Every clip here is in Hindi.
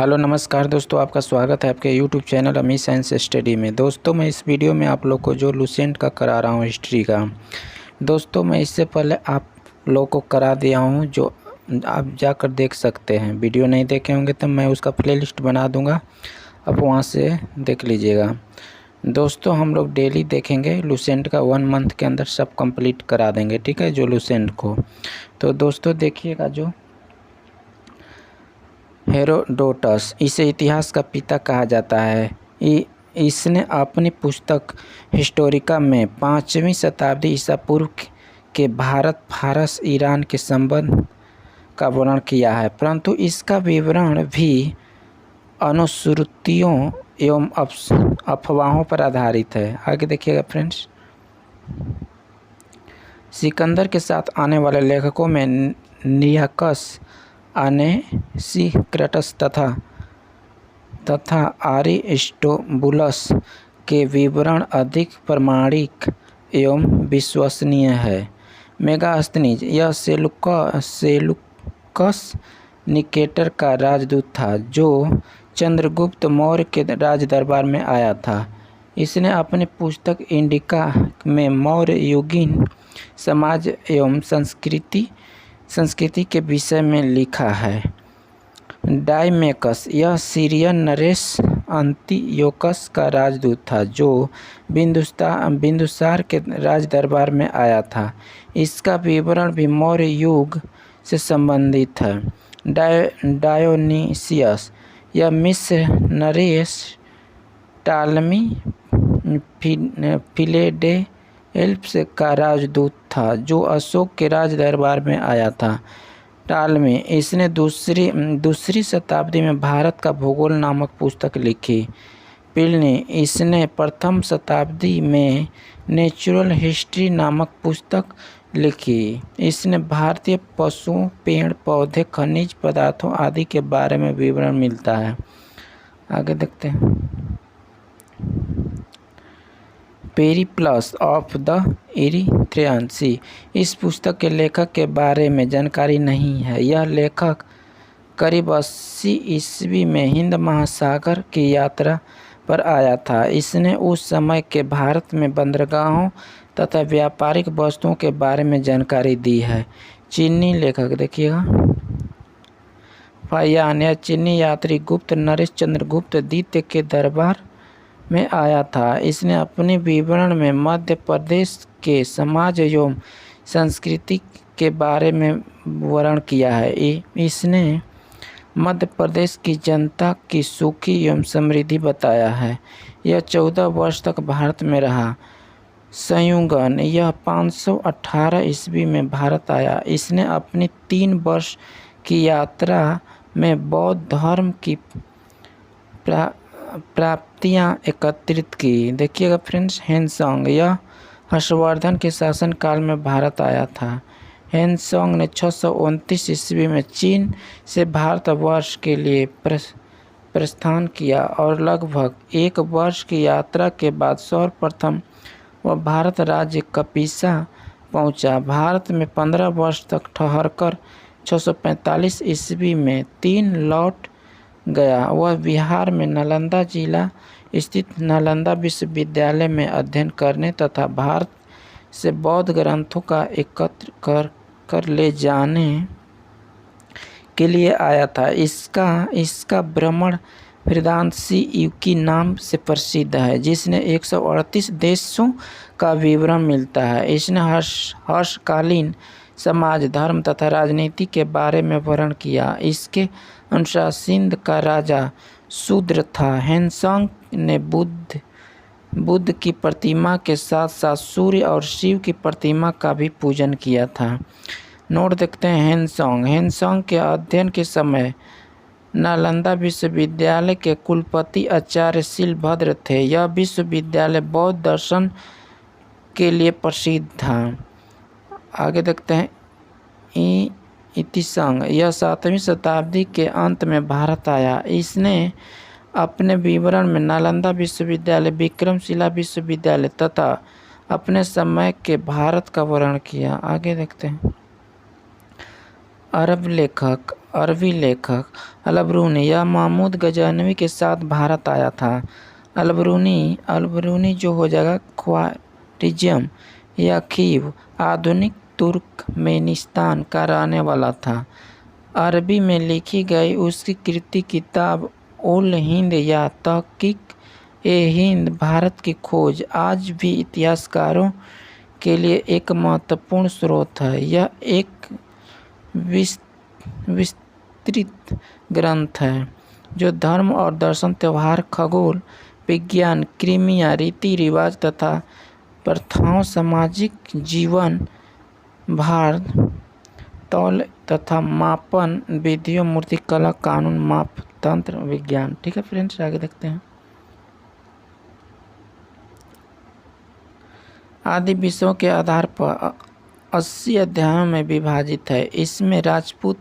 हेलो नमस्कार दोस्तों, आपका स्वागत है आपके यूट्यूब चैनल अमी साइंस स्टडी में। दोस्तों मैं इस वीडियो में आप लोग को जो लुसेंट का करा रहा हूँ हिस्ट्री का, दोस्तों मैं इससे पहले आप लोग को करा दिया हूँ, जो आप जाकर देख सकते हैं। वीडियो नहीं देखे होंगे तो मैं उसका प्लेलिस्ट बना दूँगा, आप वहाँ से देख लीजिएगा। दोस्तों हम लोग डेली देखेंगे लुसेंट का, 1 मंथ के अंदर सब कंप्लीट करा देंगे, ठीक है, जो लुसेंट को। तो दोस्तों देखिएगा, जो हेरोडोटस, इसे इतिहास का पिता कहा जाता है। इसने अपनी पुस्तक हिस्टोरिका में 5वीं शताब्दी ईसा पूर्व के भारत फारस ईरान के संबंध का वर्णन किया है, परंतु इसका विवरण भी अनुश्रुतियों एवं अफवाहों पर आधारित है। आगे देखिएगा फ्रेंड्स, सिकंदर के साथ आने वाले लेखकों में नियाकस, अनेसिक्राटस तथा अरिस्टोबुलस के विवरण अधिक प्रमाणिक एवं विश्वसनीय है। मेगास्थनीज, यह सेलुकस निकेटर का राजदूत था, जो चंद्रगुप्त मौर्य के राज दरबार में आया था। इसने अपनी पुस्तक इंडिका में मौर्य युगीन समाज एवं संस्कृति के विषय में लिखा है। डायमेकस, यह सीरियन नरेश अंतियोकस का राजदूत था, जो बिंदुसार के राज दरबार में आया था। इसका विवरण भी मौर्य युग से संबंधित है। डायोनीसियस, यह मिस्र नरेश टालमी फिलेडेल्फस का राजदूत था, जो अशोक के राज दरबार में आया था। टालमी, इसने दूसरी शताब्दी में भारत का भूगोल नामक पुस्तक लिखी। प्लिनी, इसने प्रथम शताब्दी में नेचुरल हिस्ट्री नामक पुस्तक लिखी। इसने भारतीय पशुओं, पेड़ पौधे, खनिज पदार्थों आदि के बारे में विवरण मिलता है। आगे देखते हैं, पेरिप्लस ऑफ द इरीथ्रियन सी, इस पुस्तक के लेखक के बारे में जानकारी नहीं है। यह लेखक करीब 80 ईस्वी में हिंद महासागर की यात्रा पर आया था। इसने उस समय के भारत में बंदरगाहों तथा व्यापारिक वस्तुओं के बारे में जानकारी दी है। चीनी लेखक देखिएगा, फाहियान, यह चीनी यात्री गुप्त नरेश चंद्रगुप्त द्वितीय के दरबार में आया था। इसने अपने विवरण में मध्य प्रदेश के समाज एवं संस्कृति के बारे में वर्णन किया है। इसने मध्य प्रदेश की जनता की सुखी एवं समृद्धि बताया है। यह 14 वर्ष तक भारत में रहा। संयुगन, यह 518 ईस्वी में भारत आया। इसने अपनी 3 वर्ष की यात्रा में बौद्ध धर्म की प्राप्तियां एकत्रित की। देखिएगा फ्रेंड्स, हेनसोंग, यह हर्षवर्धन के शासनकाल में भारत आया था। हेनसोंग ने 629 ईस्वी में चीन से भारतवर्ष के लिए प्रस्थान किया और लगभग 1 वर्ष की यात्रा के बाद सर्वप्रथम वह भारत राज्य कपिसा पहुंचा। भारत में 15 वर्ष तक ठहरकर 645 ईस्वी में 3 लौट गया। वह बिहार में नालंदा जिला स्थित नालंदा विश्वविद्यालय में अध्ययन करने तथा भारत से बौद्ध ग्रंथों का एकत्र कर ले जाने के लिए आया था। इसका भ्रमण हृदांशी युकी नाम से प्रसिद्ध है, जिसने 138 देशों का विवरण मिलता है। इसने हर्षकालीन समाज, धर्म तथा राजनीति के बारे में वर्णन किया। इसके अनुसार सिंध का राजा शूद्र था। हेनसोंग ने बुद्ध की प्रतिमा के साथ साथ सूर्य और शिव की प्रतिमा का भी पूजन किया था। नोट देखते हैं, हेनसोंग के अध्ययन के समय नालंदा विश्वविद्यालय के कुलपति आचार्य शीलभद्र थे। यह विश्वविद्यालय बौद्ध दर्शन के लिए प्रसिद्ध था। आगे देखते हैं, इतिसंग, यह 7वीं शताब्दी के अंत में भारत आया। इसने अपने विवरण में नालंदा विश्वविद्यालय, विक्रमशिला विश्वविद्यालय तथा अपने समय के भारत का वर्णन किया। आगे देखते हैं, अरबी लेखक अलबरूनी या महमूद गजनवी के साथ भारत आया था। अलबरूनी जो हो जाएगा ख्वारिज़्म या खीव आधुनिक तुर्कमेनिस्तान का रहने वाला था। अरबी में लिखी गई उसकी कृति किताब उल हिंद या तहकीक-ए-हिंद भारत की खोज आज भी इतिहासकारों के लिए एक महत्वपूर्ण स्रोत है। यह एक विस्तृत ग्रंथ है जो धर्म और दर्शन, त्योहार, खगोल विज्ञान, कृमियाँ, रीति रिवाज तथा प्रथाओं, सामाजिक जीवन, भार, तौल तथा मापन विधियों, मूर्तिकला, कानून, मापतंत्र, विज्ञान। ठीक है फ्रेंड्स, आगे देखते हैं। आदि विषयों के आधार पर 80 अध्यायों में विभाजित है। इसमें राजपूत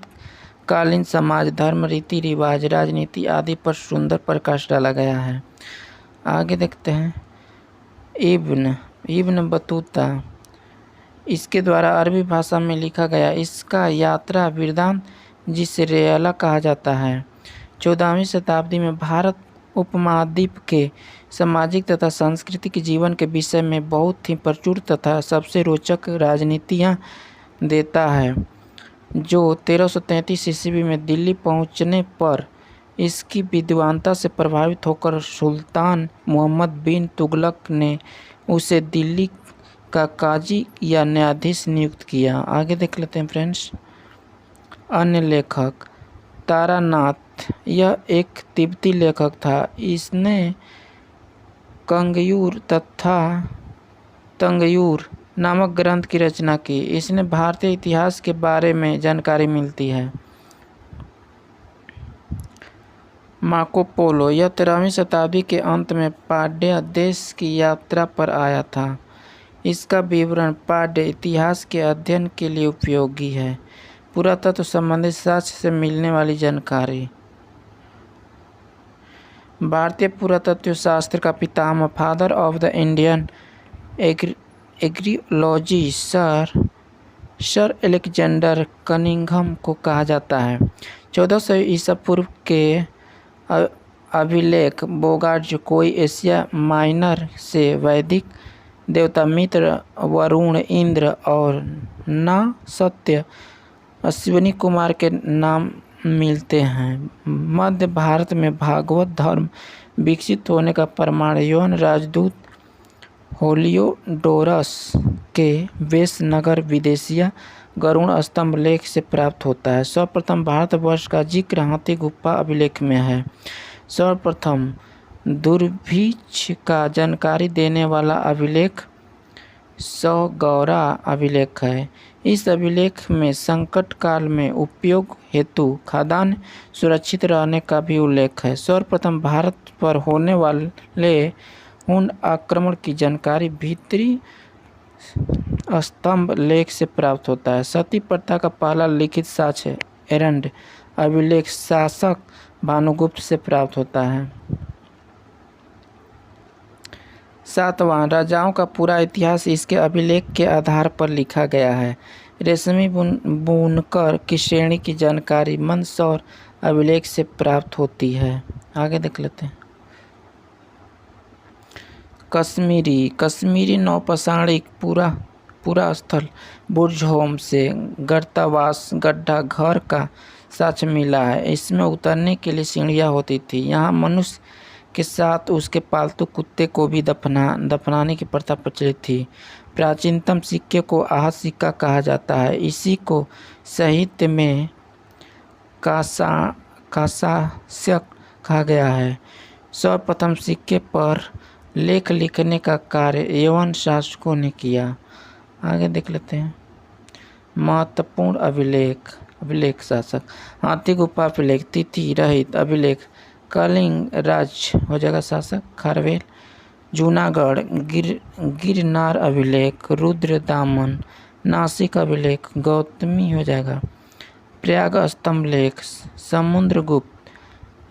कालीन समाज, धर्म, रीति रिवाज, राजनीति आदि पर सुंदर प्रकाश डाला गया है। आगे देखते हैं। इब्न बतूता, इसके द्वारा अरबी भाषा में लिखा गया इसका यात्रा वृत्तांत जिसे रेला कहा जाता है। 14वीं शताब्दी में भारत उपमहाद्वीप के सामाजिक तथा सांस्कृतिक जीवन के विषय में बहुत ही प्रचुर तथा सबसे रोचक राजनीतियाँ देता है, जो 1333 ईस्वी में दिल्ली पहुँचने पर इसकी विद्वानता से प्रभावित होकर सुल्तान मोहम्मद बिन तुगलक ने उसे दिल्ली का काजी या न्यायाधीश नियुक्त किया। आगे देख लेते हैं फ्रेंड्स। अन्य लेखक तारानाथ, यह एक तिब्बती लेखक था। इसने कंगयूर तथा तंगयूर नामक ग्रंथ की रचना की। इसने भारतीय इतिहास के बारे में जानकारी मिलती है। मार्को पोलो, यह 13वीं शताब्दी के अंत में पांड्या देश की यात्रा पर आया था। इसका विवरण पांड्य इतिहास के अध्ययन के लिए उपयोगी है। पुरातत्व संबंधित साक्ष्य से मिलने वाली जानकारी। भारतीय पुरातत्व शास्त्र का पितामह, father of the Indian archaeology sir Alexander Cunningham को कहा जाता है। 1400 ईसा पूर्व के अभिलेख बोगार्ड कोई एशिया माइनर से वैदिक देवता मित्र, वरुण, इंद्र और न सत्य अश्विनी कुमार के नाम मिलते हैं। मध्य भारत में भागवत धर्म विकसित होने का प्रमाण यौन राजदूत होलियोडोरस के वेशनगर विदेशिया गरुड़ स्तंभ लेख से प्राप्त होता है। सर्वप्रथम भारतवर्ष का जिक्र हाथी गुफा अभिलेख में है। सर्वप्रथम दुर्भिक्ष का जानकारी देने वाला अभिलेख सौगौरा अभिलेख है। इस अभिलेख में संकट काल में उपयोग हेतु खाद्यान्न सुरक्षित रहने का भी उल्लेख है। सर्वप्रथम भारत पर होने वाले हुन आक्रमण की जानकारी भीतरी स्तंभ लेख से प्राप्त होता है। सती प्रथा का पहला लिखित साक्ष्य एरंड अभिलेख शासक भानुगुप्त से प्राप्त होता है। सातवां, राजाओं का पूरा इतिहास इसके अभिलेख के आधार पर लिखा गया है। रेशमी बुनकर की श्रेणी की जानकारी मंदसौर अभिलेख से प्राप्त होती है। आगे देख लेते हैं। कश्मीरी नौपाषाणिक पूरा स्थल बुर्जहोम से गर्तावास गड्ढा घर का साक्ष्य मिला है। इसमें उतरने के लिए सीढ़ियाँ होती थी। यहाँ मनुष्य के साथ उसके पालतू कुत्ते को भी दफनाने की प्रथा प्रचलित थी। प्राचीनतम सिक्के को आहत सिक्का कहा जाता है। इसी को साहित्य में कांसास्यक कहा गया है। सर्वप्रथम सिक्के पर लेख लिखने का कार्य यवन शासकों ने किया। आगे देख लेते हैं। महत्वपूर्ण अभिलेख शासक हाथी गुफा अभिलेख, तिथि रहित अभिलेख कलिंग राज हो जाएगा शासक खारवेल, जूनागढ़ गिरनार अभिलेख रुद्र दामन, नासिक अभिलेख गौतमी हो जाएगा, प्रयाग स्तंभ लेख समुद्रगुप्त,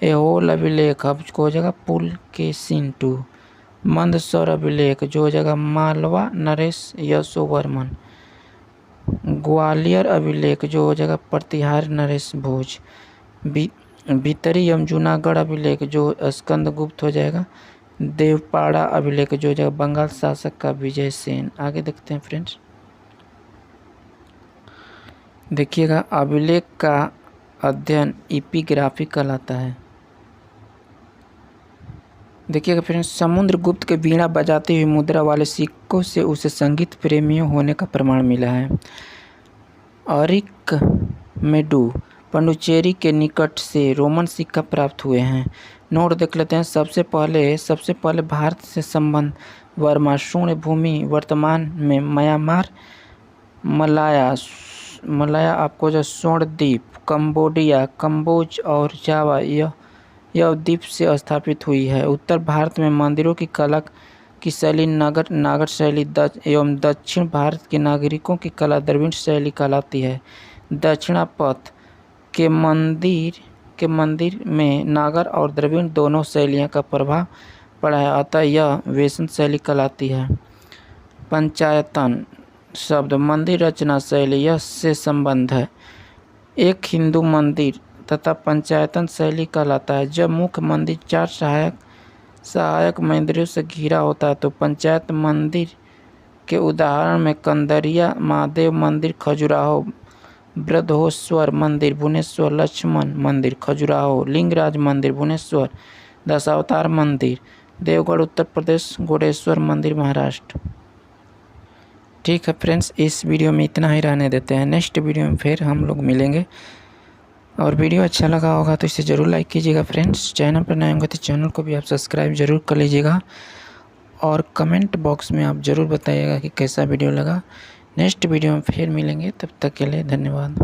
एहोल अभिलेख अब हो जाएगा पुल के सिंटू, मंदसौर अभिलेख जो हो जाएगा मालवा नरेश यशोवर्मन, ग्वालियर अभिलेख जो हो जाएगा प्रतिहार नरेश भोज। भीतरी एवं जूनागढ़ अभिलेख जो स्कंदगुप्त हो जाएगा। देवपाड़ा अभिलेख जो हो जाएगा बंगाल शासक का विजय सेन। आगे देखते हैं फ्रेंड्स, देखिएगा अभिलेख का अध्ययन एपिग्राफी कहलाता है। देखिएगा फ्रेंड्स, समुद्रगुप्त के बीड़ा बजाती हुई मुद्रा वाले सिक्कों से उसे संगीत प्रेमियों होने का प्रमाण मिला है। अरिकमेडु पंडुचेरी के निकट से रोमन सिक्का प्राप्त हुए हैं। नोट देख लेते हैं। सबसे पहले भारत से संबंध वर्मा शून्य भूमि वर्तमान में म्यांमार, मलाया आपको जो स्वर्ण द्वीप, कंबोडिया, कम्बोज और जावा यह द्वीप से स्थापित हुई है। उत्तर भारत में मंदिरों की कला की शैली नागर शैली एवं दक्षिण भारत के नागरिकों की कला द्रविड़ शैली कहलाती है। दक्षिणापथ के मंदिर में नागर और द्रविड़ दोनों शैलियों का प्रभाव पड़ा है, अतः यह वैष्णव शैली कहलाती है। पंचायतन शब्द मंदिर रचना शैली यह से संबंध है। एक हिंदू मंदिर तथा पंचायतन शैली कहलाता है। जब मुख्य मंदिर 4 सहायक मंदिरों से घिरा होता है तो पंचायत मंदिर के उदाहरण में कंदरिया महादेव मंदिर खजुराहो, बृहदेश्वर मंदिर भुवनेश्वर, लक्ष्मण मंदिर खजुराहो, लिंगराज मंदिर भुवनेश्वर, दशावतार मंदिर देवगढ़ उत्तर प्रदेश, घोड़ेश्वर मंदिर महाराष्ट्र। ठीक है फ्रेंड्स, इस वीडियो में इतना ही रहने देते हैं। नेक्स्ट वीडियो में फिर हम लोग मिलेंगे। और वीडियो अच्छा लगा होगा तो इसे ज़रूर लाइक कीजिएगा फ्रेंड्स। चैनल पर नए होंगे तो चैनल को भी आप सब्सक्राइब जरूर कर लीजिएगा और कमेंट बॉक्स में आप ज़रूर बताइएगा कि कैसा वीडियो लगा। नेक्स्ट वीडियो में फिर मिलेंगे, तब तक के लिए धन्यवाद।